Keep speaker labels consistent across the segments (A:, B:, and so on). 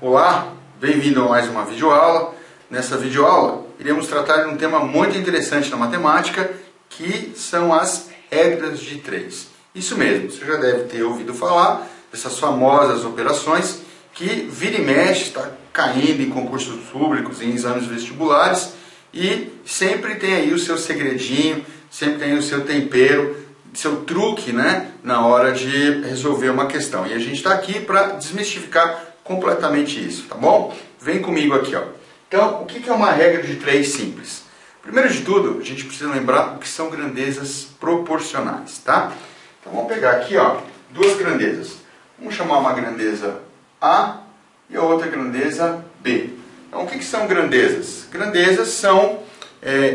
A: Olá, bem-vindo a mais uma videoaula. Nessa videoaula, iremos tratar de um tema muito interessante na matemática, que são as regras de 3. Isso mesmo, você já deve ter ouvido falar dessas famosas operações que vira e mexe, está caindo em concursos públicos, em exames vestibulares, e sempre tem aí o seu segredinho, sempre tem o seu tempero, seu truque, né, na hora de resolver uma questão. E a gente está aqui para desmistificar completamente isso, tá bom? Vem comigo aqui, ó. Então, o que é uma regra de 3 simples? Primeiro de tudo, a gente precisa lembrar o que são grandezas proporcionais, tá? Então, vamos pegar aqui, ó, duas grandezas. Vamos chamar uma grandeza A e a outra grandeza B. Então, o que são grandezas? Grandezas são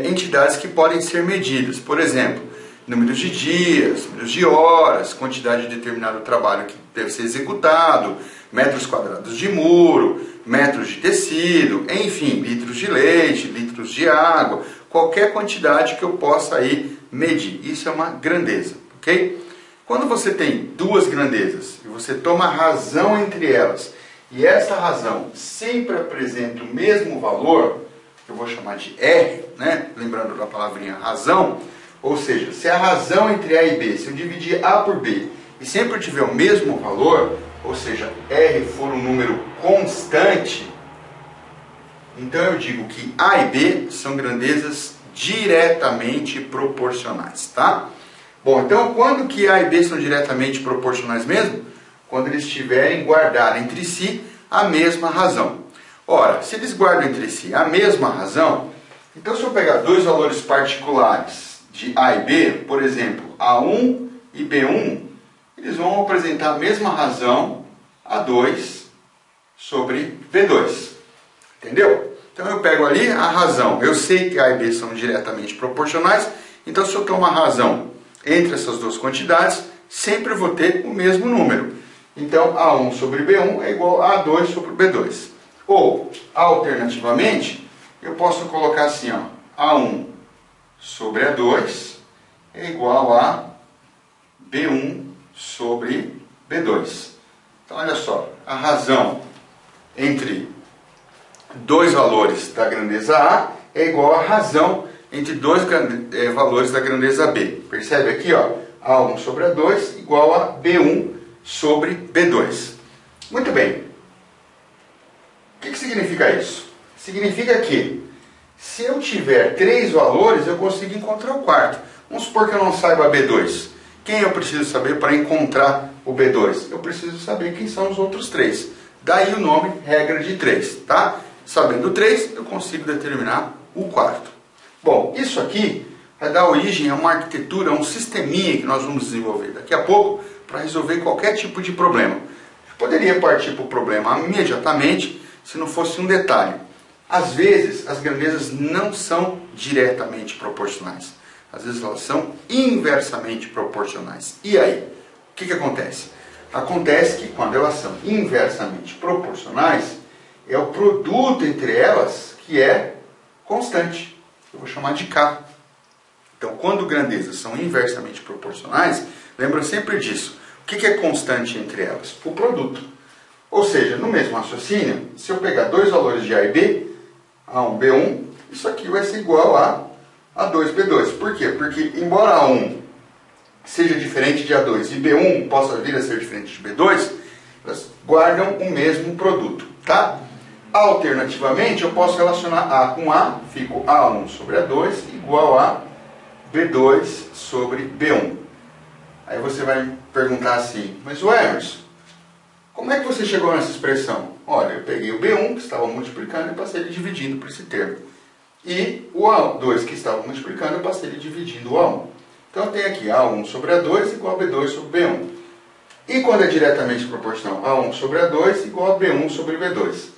A: entidades que podem ser medidas. Por exemplo, números de dias, números de horas, quantidade de determinado trabalho que deve ser executado, metros quadrados de muro, metros de tecido, enfim, litros de leite, litros de água, qualquer quantidade que eu possa aí medir. Isso é uma grandeza, ok? Quando você tem duas grandezas e você toma razão entre elas, e essa razão sempre apresenta o mesmo valor, que eu vou chamar de R, né? Lembrando da palavrinha razão, ou seja, se a razão entre A e B, se eu dividir A por B e sempre eu tiver o mesmo valor, ou seja, R for um número constante, então eu digo que A e B são grandezas diretamente proporcionais, tá? Bom, então quando que A e B são diretamente proporcionais mesmo? Quando eles tiverem guardado entre si a mesma razão. Ora, se eles guardam entre si a mesma razão, então se eu pegar dois valores particulares de A e B, por exemplo, A1 e B1, eles vão apresentar a mesma razão, A2 sobre B2. Entendeu? Então eu pego ali a razão. Eu sei que A e B são diretamente proporcionais, então se eu tomar razão entre essas duas quantidades, sempre vou ter o mesmo número. Então A1 sobre B1 é igual a A2 sobre B2. Ou, alternativamente, eu posso colocar assim, ó, A1 sobre A2 é igual a B1 sobre B2. Então, olha só, a razão entre dois valores da grandeza A é igual a razão entre dois valores da grandeza B. Percebe aqui, ó, A1 sobre A2 igual a B1 sobre B2. Muito bem. O que significa isso? Significa que se eu tiver 3 valores, eu consigo encontrar o quarto. Vamos supor que eu não saiba B2. Quem eu preciso saber para encontrar o B2? Eu preciso saber quem são os outros 3. Daí o nome regra de 3, tá? Sabendo 3, eu consigo determinar o quarto. Bom, isso aqui vai dar origem a uma arquitetura, a um sisteminha que nós vamos desenvolver daqui a pouco para resolver qualquer tipo de problema. Eu poderia partir para o problema imediatamente se não fosse um detalhe. Às vezes, as grandezas não são diretamente proporcionais. Às vezes, elas são inversamente proporcionais. E aí? O que acontece? Acontece que quando elas são inversamente proporcionais, é o produto entre elas que é constante. Eu vou chamar de K. Então, quando grandezas são inversamente proporcionais, lembra sempre disso. O que é constante entre elas? O produto. Ou seja, no mesmo raciocínio, se eu pegar dois valores de A e B, A1, B1, isso aqui vai ser igual a A2, B2. Por quê? Porque embora A1 seja diferente de A2 e B1 possa vir a ser diferente de B2, elas guardam o mesmo produto, tá? Alternativamente, eu posso relacionar A com A, fico A1 sobre A2 igual a B2 sobre B1. Aí você vai me perguntar assim, mas o Emerson, como é que você chegou nessa expressão? Olha, eu peguei o B1, que estava multiplicando, e passei ele dividindo por esse termo. E o A2, que estava multiplicando, eu passei ele dividindo o A1. Então eu tenho aqui A1 sobre A2 igual a B2 sobre B1. E quando é diretamente proporcional, A1 sobre A2 igual a B1 sobre B2.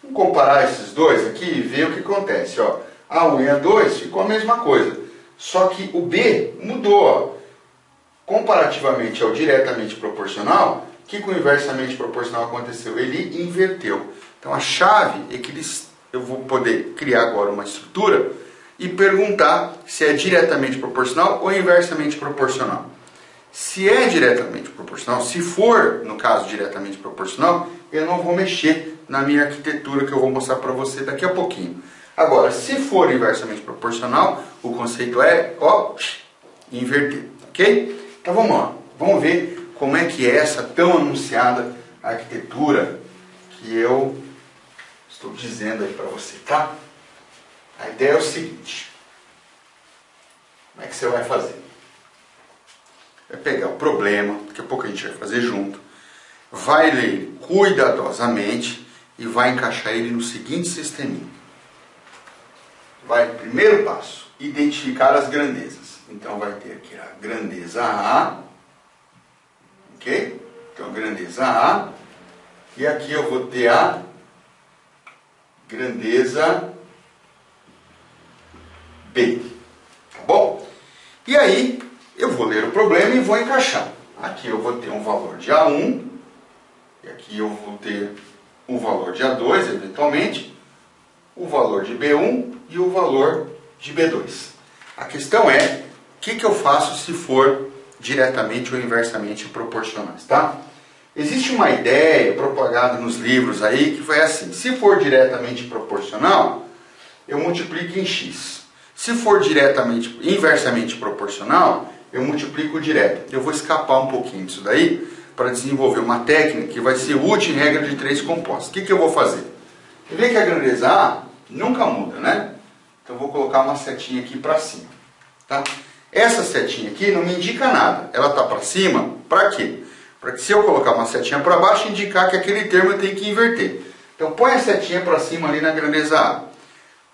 A: Vamos comparar esses dois aqui e ver o que acontece. Ó. A1 e A2 ficou a mesma coisa. Só que o B mudou. Ó. Comparativamente ao diretamente proporcional, o que com o inversamente proporcional aconteceu? Ele inverteu. Então a chave é que eu vou poder criar agora uma estrutura e perguntar se é diretamente proporcional ou inversamente proporcional. Se é diretamente proporcional, se for, no caso, diretamente proporcional, eu não vou mexer na minha arquitetura que eu vou mostrar para você daqui a pouquinho. Agora, se for inversamente proporcional, o conceito é, ó, inverter, ok? Então vamos lá, vamos ver como é que é essa tão anunciada arquitetura que eu estou dizendo aí para você, tá? A ideia é o seguinte, como é que você vai fazer? Vai pegar o problema, daqui a pouco a gente vai fazer junto, vai ler ele cuidadosamente e vai encaixar ele no seguinte sisteminha. Vai, primeiro passo, identificar as grandezas. Então vai ter aqui a grandeza A, ok? Então grandeza A, e aqui eu vou ter a grandeza B, tá bom? E aí eu vou ler o problema e vou encaixar. Aqui eu vou ter um valor de A1, e aqui eu vou ter um valor de A2, eventualmente, o valor de B1 e o valor de B2. A questão é, o que eu faço se for diretamente ou inversamente proporcionais, tá? Existe uma ideia propagada nos livros aí que foi assim, se for diretamente proporcional, eu multiplico em x. Se for inversamente proporcional, eu multiplico direto. Eu vou escapar um pouquinho disso daí para desenvolver uma técnica que vai ser útil em regra de 3 compostos. O que eu vou fazer? Você vê que a grandeza A nunca muda, né? Então eu vou colocar uma setinha aqui para cima, tá? Essa setinha aqui não me indica nada. Ela está para cima, para quê? Para que se eu colocar uma setinha para baixo, indicar que aquele termo eu tenho que inverter. Então põe a setinha para cima ali na grandeza A.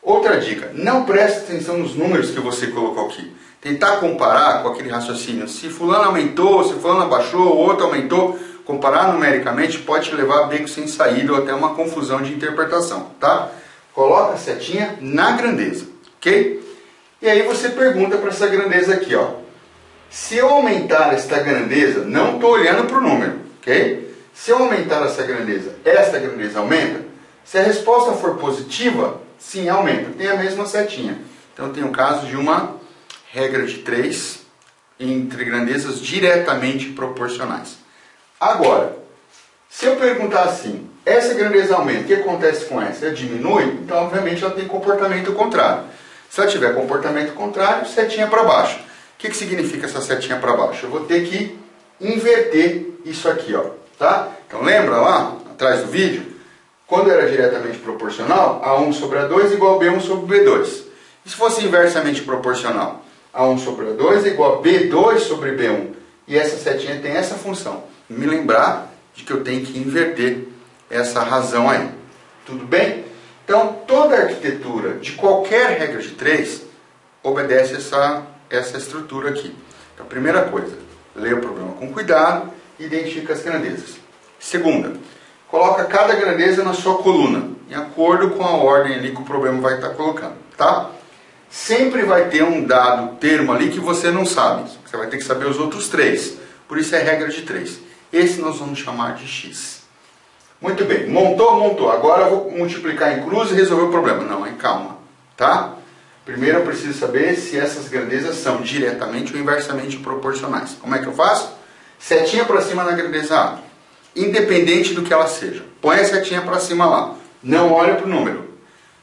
A: Outra dica, não preste atenção nos números que você colocou aqui. Tentar comparar com aquele raciocínio. Se fulano aumentou, se fulano abaixou, o outro aumentou. Comparar numericamente pode te levar a beco sem saída ou até uma confusão de interpretação, tá? Coloca a setinha na grandeza, ok? E aí você pergunta para essa grandeza aqui, ó. Se eu aumentar esta grandeza, não estou olhando para o número, ok? Se eu aumentar essa grandeza aumenta? Se a resposta for positiva, sim, aumenta. Tem a mesma setinha. Então tem o caso de uma regra de 3 entre grandezas diretamente proporcionais. Agora, se eu perguntar assim, essa grandeza aumenta, o que acontece com essa? Ela diminui? Então, obviamente, ela tem comportamento contrário. Se ela tiver comportamento contrário, setinha para baixo. O que significa essa setinha para baixo? Eu vou ter que inverter isso aqui, ó, tá? Então, lembra lá, atrás do vídeo? Quando era diretamente proporcional, A1 sobre A2 é igual a B1 sobre B2. E se fosse inversamente proporcional? A1 sobre A2 é igual a B2 sobre B1. E essa setinha tem essa função. Me lembrar de que eu tenho que inverter essa razão aí. Tudo bem? Então, toda arquitetura de qualquer regra de 3 obedece essa estrutura aqui. Então, primeira coisa, lê o problema com cuidado e identifica as grandezas. Segunda, coloca cada grandeza na sua coluna, em acordo com a ordem ali que o problema vai estar colocando, tá? Sempre vai ter um dado termo ali que você não sabe. Você vai ter que saber os outros 3. Por isso é regra de 3. Esse nós vamos chamar de x. Muito bem, montou. Agora eu vou multiplicar em cruz e resolver o problema. Não, calma, tá? Primeiro eu preciso saber se essas grandezas são diretamente ou inversamente proporcionais. Como é que eu faço? Setinha para cima na grandeza A. Independente do que ela seja. Põe a setinha para cima lá. Não olha para o número.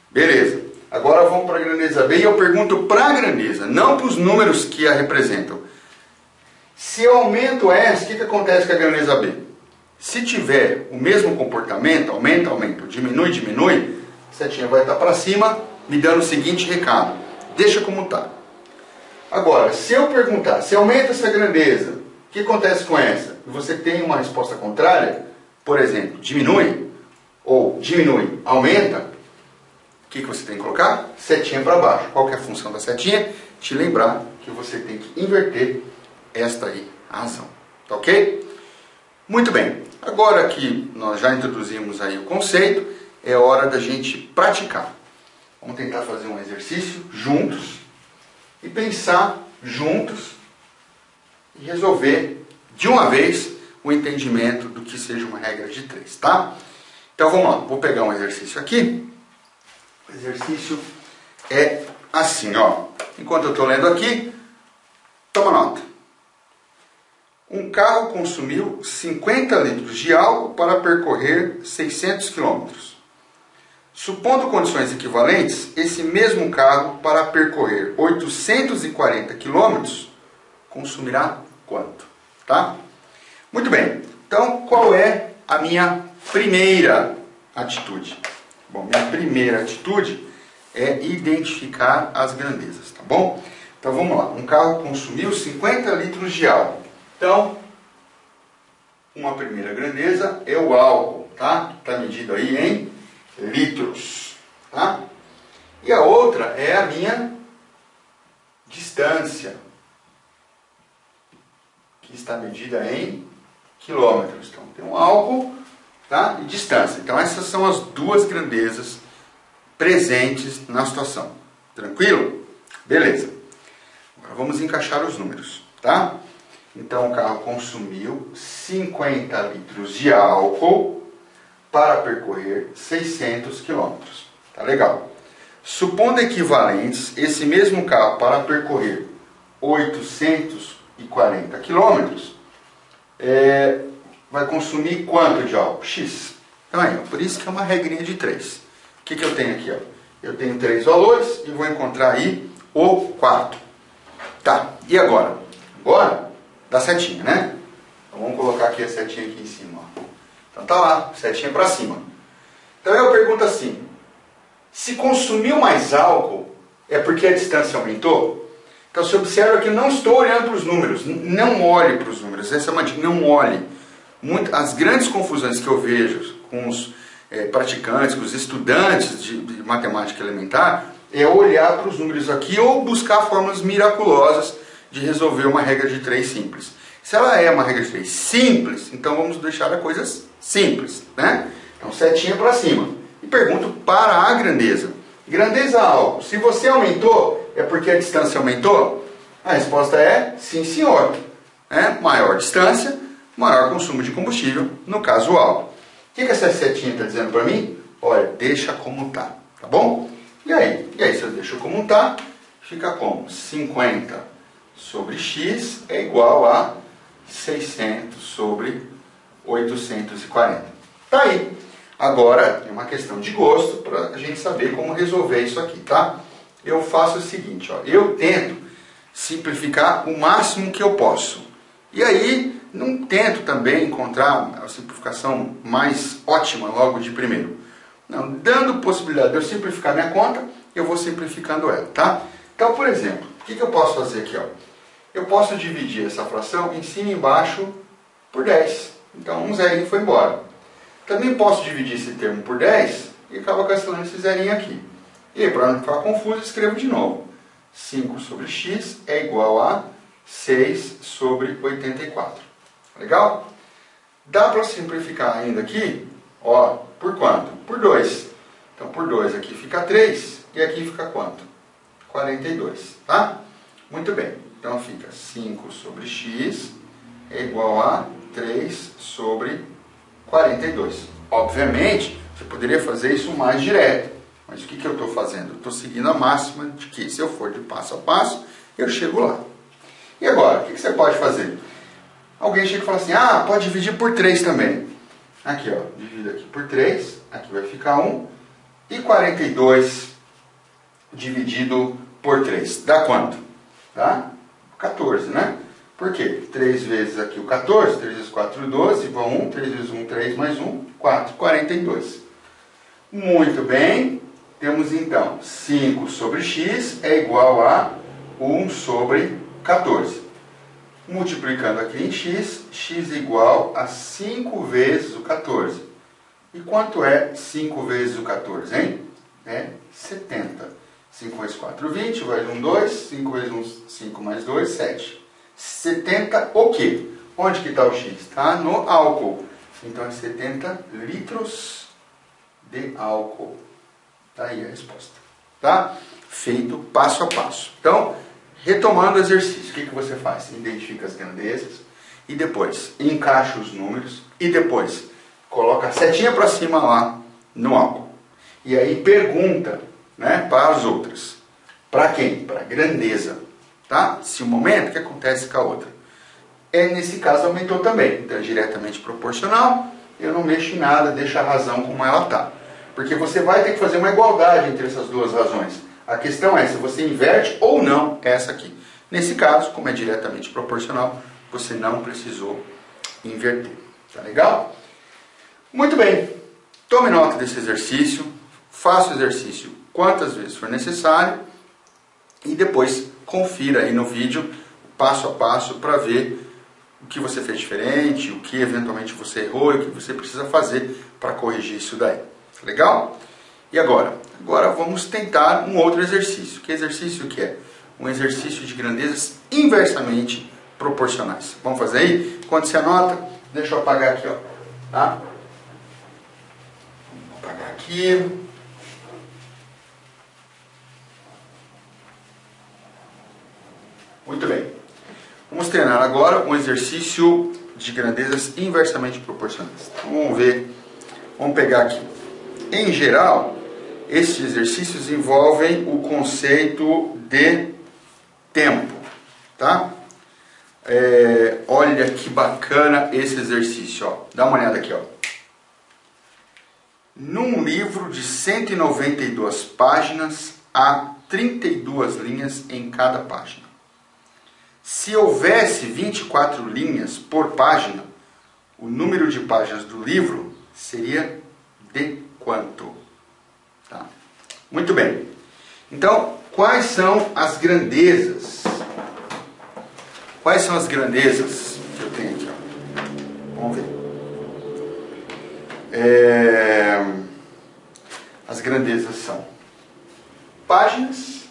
A: Beleza. Agora vamos para a grandeza B e eu pergunto para a grandeza, não para os números que a representam. Se eu aumento essa, o que acontece com a grandeza B? Se tiver o mesmo comportamento, aumenta, diminui, a setinha vai estar para cima, me dando o seguinte recado. Deixa como está. Agora, se eu perguntar, se aumenta essa grandeza, o que acontece com essa? E você tem uma resposta contrária, por exemplo, diminui, ou diminui, aumenta, o que você tem que colocar? Setinha para baixo. Qual que é a função da setinha? Te lembrar que você tem que inverter esta aí, a razão. Tá ok? Muito bem. Agora que nós já introduzimos aí o conceito, é hora da gente praticar. Vamos tentar fazer um exercício juntos e pensar juntos e resolver de uma vez o entendimento do que seja uma regra de 3, tá? Então vamos lá. Vou pegar um exercício aqui. O exercício é assim, ó. Enquanto eu estou lendo aqui, toma nota. Um carro consumiu 50 litros de álcool para percorrer 600 km. Supondo condições equivalentes, esse mesmo carro, para percorrer 840 km, consumirá quanto? Tá? Muito bem. Então, qual é a minha primeira atitude? Bom, minha primeira atitude é identificar as grandezas, tá bom? Então, vamos lá. Um carro consumiu 50 litros de álcool. Então, uma primeira grandeza é o álcool, tá? Está medido aí em litros, tá? E a outra é a minha distância, que está medida em quilômetros. Então, tem um álcool, tá? E distância. Então, essas são as duas grandezas presentes na situação. Tranquilo? Beleza. Agora vamos encaixar os números, tá? Então, o carro consumiu 50 litros de álcool para percorrer 600 km. Tá legal. Supondo equivalentes, esse mesmo carro para percorrer 840 km vai consumir quanto de álcool? X. Então, aí, por isso que é uma regrinha de 3. O que eu tenho aqui? Ó? Eu tenho 3 valores e vou encontrar aí o quarto. Tá, e agora? Agora, dá setinha, né? Então, vamos colocar aqui a setinha aqui em cima. Ó. Então, tá lá, setinha para cima. Então, eu pergunto assim, se consumiu mais álcool, é porque a distância aumentou? Então, você observa que eu não estou olhando para os números. Não olhe para os números. Essa é uma dica, não olhe. As grandes confusões que eu vejo com os praticantes, com os estudantes de matemática elementar, é olhar para os números aqui ou buscar fórmulas miraculosas de resolver uma regra de 3 simples. Se ela é uma regra de 3 simples, então vamos deixar as coisas simples, né? Então, setinha para cima. E pergunto para a grandeza. Grandeza álcool. Se você aumentou, é porque a distância aumentou? A resposta é sim, senhor. Maior distância, maior consumo de combustível, no caso o álcool. O que essa setinha está dizendo para mim? Olha, deixa como está, tá bom? E aí, se eu deixo como está, fica como? 50 sobre x é igual a 600 sobre 840. Tá aí. Agora, é uma questão de gosto para a gente saber como resolver isso aqui, tá? Eu faço o seguinte, ó, eu tento simplificar o máximo que eu posso. E aí, não tento também encontrar a simplificação mais ótima logo de primeiro. Não, dando possibilidade de eu simplificar minha conta, eu vou simplificando ela, tá? Então, por exemplo, o que eu posso fazer aqui, ó? Eu posso dividir essa fração em cima e embaixo por 10. Então, um zerinho foi embora. Também posso dividir esse termo por 10 e acaba cancelando esse zerinho aqui. E aí, para não ficar confuso, escrevo de novo. 5 sobre x é igual a 6 sobre 84. Legal? Dá para simplificar ainda aqui, ó, por quanto? Por 2. Então, por 2 aqui fica 3 e aqui fica quanto? 42, tá? Muito bem. Então, fica 5 sobre x é igual a 3 sobre 42. Obviamente, você poderia fazer isso mais direto. Mas o que eu estou fazendo? Eu estou seguindo a máxima de que se eu for de passo a passo, eu chego lá. E agora, o que você pode fazer? Alguém chega e fala assim, pode dividir por 3 também. Aqui, ó, divido aqui por 3, aqui vai ficar 1. E 42 dividido por 3, dá quanto? Dá 14, né? Por quê? 3 vezes aqui o 14, 3 vezes 4, 12, vão 1, 3 vezes 1, 3 mais 1, 4, 42. Muito bem, temos então 5 sobre x é igual a 1 sobre 14. Multiplicando aqui em x, x é igual a 5 vezes o 14. E quanto é 5 vezes o 14, hein? É 70. 5 vezes 4, 20, mais 1, 2, 5 vezes 1, 5 mais 2, 7. 70 o quê? Onde que está o x? Está no álcool. Então é 70 litros de álcool. Está aí a resposta. Tá? Feito passo a passo. Então, retomando o exercício, o que você faz? Identifica as grandezas e depois encaixa os números e depois coloca a setinha para cima lá no álcool. E aí pergunta, né, para as outras. Para quem? Para a grandeza. Tá? Se o momento, o que acontece com a outra? nesse caso aumentou também. Então é diretamente proporcional, eu não mexo em nada, deixo a razão como ela está. Porque você vai ter que fazer uma igualdade entre essas duas razões. A questão é se você inverte ou não essa aqui. Nesse caso, como é diretamente proporcional, você não precisou inverter. Tá legal? Muito bem. Tome nota desse exercício, faça o exercício quantas vezes for necessário e depois confira aí no vídeo, passo a passo, para ver o que você fez diferente, o que eventualmente você errou e o que você precisa fazer para corrigir isso daí. Legal? E agora? Agora vamos tentar um outro exercício. Que exercício que é? Um exercício de grandezas inversamente proporcionais. Vamos fazer aí? Quando você anota, deixa eu apagar aqui, ó. Tá? Vou apagar aqui. Muito bem. Vamos treinar agora um exercício de grandezas inversamente proporcionais. Então, vamos ver. Vamos pegar aqui. Em geral, esses exercícios envolvem o conceito de tempo, tá? Olha que bacana esse exercício, ó. Dá uma olhada aqui, ó. Num livro de 192 páginas, há 32 linhas em cada página. Se houvesse 24 linhas por página, o número de páginas do livro seria de quanto? Tá. Muito bem. Então, quais são as grandezas? Quais são as grandezas que eu tenho aqui? Ó? Vamos ver. As grandezas são páginas,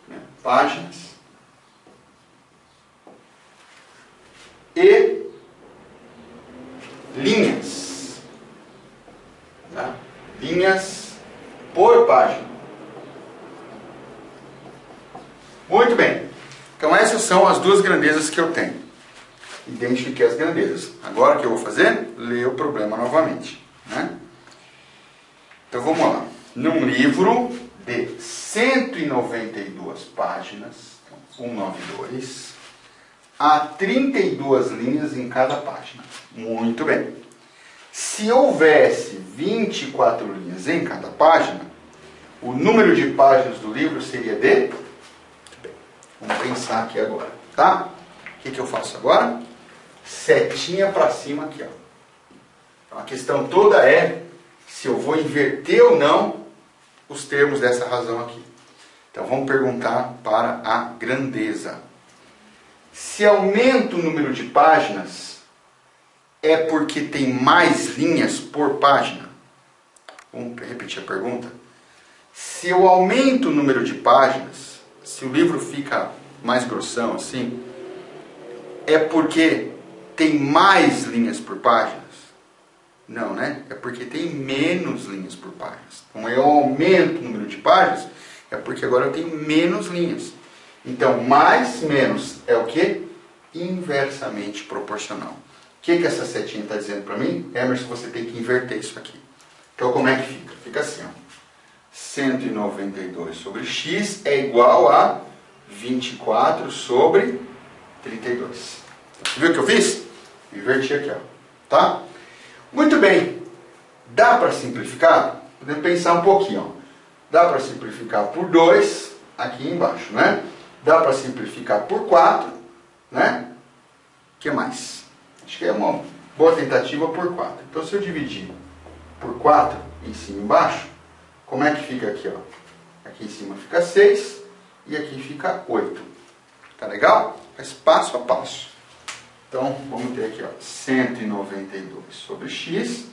A: né? Páginas e linhas, tá? Linhas por página. Muito bem. Então essas são as duas grandezas que eu tenho. Identifiquei as grandezas. Agora o que eu vou fazer? Ler o problema novamente, né? Então vamos lá. Num livro de 192 páginas, 192, há 32 linhas em cada página. Muito bem. Se houvesse 24 linhas em cada página, o número de páginas do livro seria de... Muito bem. Vamos pensar aqui agora, tá? O que eu faço agora? Setinha para cima aqui, ó. Então, a questão toda é se eu vou inverter ou não os termos dessa razão aqui. Então vamos perguntar para a grandeza. Se aumenta o número de páginas, é porque tem mais linhas por página? Vamos repetir a pergunta. Se eu aumento o número de páginas, se o livro fica mais grossão assim, é porque tem mais linhas por páginas? Não, né? É porque tem menos linhas por páginas. Então eu aumento o número de páginas, é porque agora eu tenho menos linhas. Então, mais menos é o quê? Inversamente proporcional. O que essa setinha está dizendo para mim? Emerson, você tem que inverter isso aqui. Então, como é que fica? Fica assim, ó. 192 sobre x é igual a 24 sobre 32. Você viu o que eu fiz? Inverti aqui, ó. Tá? Muito bem. Dá para simplificar? Podemos pensar um pouquinho, ó. Dá para simplificar por 2 aqui embaixo, né? Dá para simplificar por 4, né? O que mais? Acho que é uma boa tentativa por 4. Então, se eu dividir por 4 em cima e embaixo, como é que fica aqui, ó? Aqui em cima fica 6 e aqui fica 8. Tá legal? Faz passo a passo. Então, vamos ter aqui, ó, 192 sobre x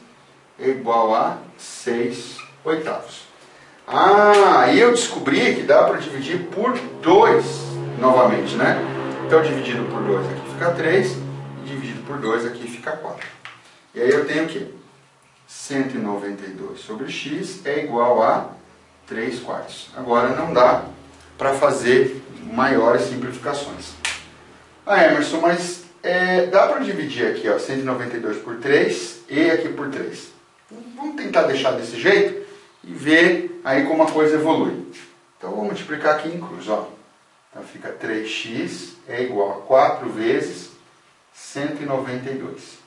A: é igual a 6 oitavos. Ah, aí eu descobri que dá para dividir por 2 novamente, né? Então, dividido por 2 aqui fica 3, e dividido por 2 aqui fica 4. E aí eu tenho o quê? 192 sobre x é igual a 3 quartos. Agora não dá para fazer maiores simplificações. Ah, Emerson, mas dá para dividir aqui, ó, 192 por 3 e aqui por 3. Vamos tentar deixar desse jeito e ver aí como a coisa evolui. Então vou multiplicar aqui em cruz, ó. Então fica 3x é igual a 4 vezes 192.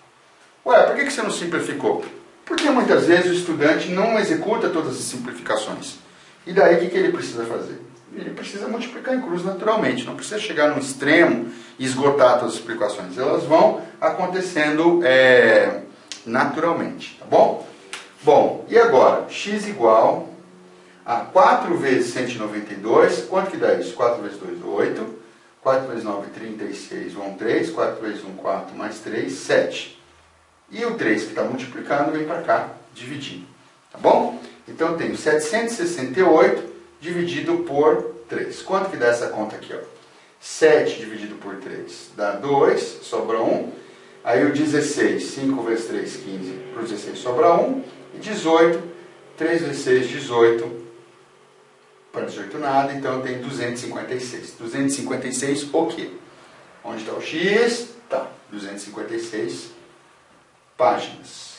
A: Ué, por que você não simplificou? Porque muitas vezes o estudante não executa todas as simplificações. E daí o que ele precisa fazer? Ele precisa multiplicar em cruz naturalmente. Não precisa chegar no extremo e esgotar todas as explicações. Elas vão acontecendo naturalmente, tá bom? Bom, e agora? X igual a 4 vezes 192. Quanto que dá isso? 4 vezes 2, 8. 4 vezes 9, 36. 1, 3. 4 vezes 1, 4. Mais 3, 7. E o 3 que está multiplicando vem para cá, dividindo. Tá bom? Então eu tenho 768 dividido por 3. Quanto que dá essa conta aqui? Ó? 7 dividido por 3 dá 2, sobra 1. Aí o 16, 5 vezes 3, 15. Para o 16 sobra 1. E 18, 3 vezes 6, 18. Para 18 nada, então eu tenho 256. 256 o quê? Onde está o X? Tá, 256 páginas.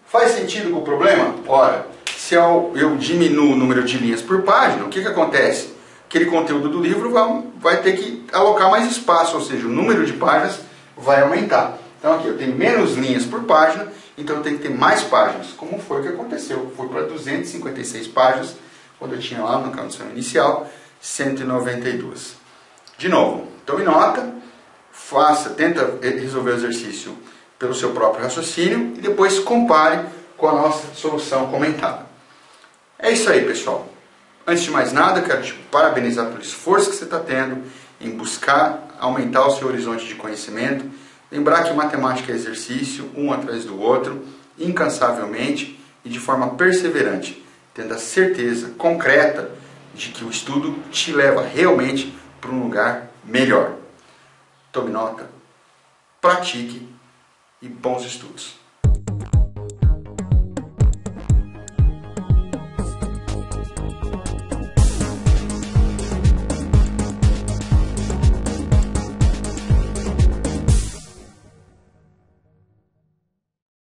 A: Faz sentido com o problema? Ora, se eu diminuo o número de linhas por página, o que acontece? Aquele conteúdo do livro vai ter que alocar mais espaço, ou seja, o número de páginas vai aumentar. Então aqui eu tenho menos linhas por página, então eu tenho que ter mais páginas. Como foi que aconteceu? Fui para 256 páginas, quando eu tinha lá na condição inicial 192. De novo, tome nota. Tenta resolver o exercício pelo seu próprio raciocínio e depois compare com a nossa solução comentada. É isso aí, pessoal. Antes de mais nada, quero te parabenizar pelo esforço que você está tendo em buscar aumentar o seu horizonte de conhecimento. Lembrar que matemática é exercício, um atrás do outro, incansavelmente e de forma perseverante, tendo a certeza concreta de que o estudo te leva realmente para um lugar melhor. Tome nota, pratique e bons estudos.